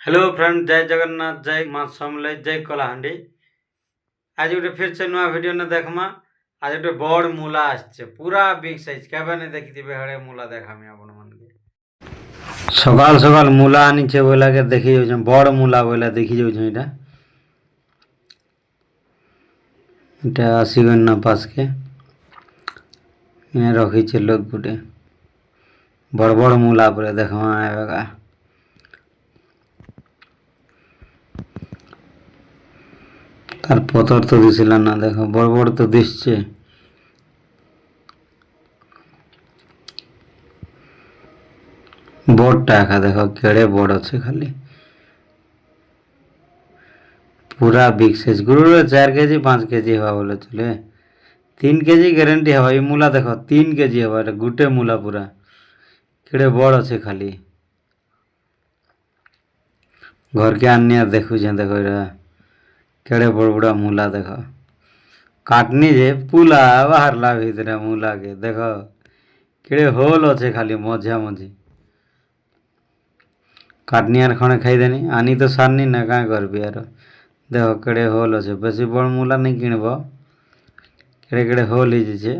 Hello friend, जय जगन्नाथ, जय माँ समले, जय कलाहांडी। आज गोटे फिर से नुआ वीडियो ने देखमा। आज गोटे बड़ मूला आछे, पूरा बिग साइज। केबे नहीं देखिथिबे हड़े मूला देखामी आपण मन के। सकाल सकाल मूला आनी छे बोला के देखि जाउ, बड़ मूला बोला देखि जाउ एटा। एटा 80 गन्ना पास के इने रखी छे लोग गुटे। बड़ बड़ मूला पूरा देखमा आएगा। तार पतर तो दिसिला ना, देखो बड़ बड़ तो दिसछे। बड़टा एका देखो केड़े बड़ अच्छे, खाली पूरा बिग साइज। गुरुरे 4 केजी 5 केजी हवा बोले चले, 3 केजी गारंटी हवा। ये मूला देखो 3 केजी हवा, गुटे मूला पूरा केड़े बड़ अच्छे। खाली घर के आनिया देखु जे, देखो केड़े बड़ बड़ा मूला देखो। काटनी जे पुला बाहर ला भीतर मूला के देखो केड़े होल अच्छे, खाली मझा मझी। काटनी यार खणे खाई देनी, आनी तो सारनी ना, क्या करबी यार। देखो केड़े होल अच्छे, बेसी बड़ मूला नहीं किणब, केड़े केड़े होल ही जे।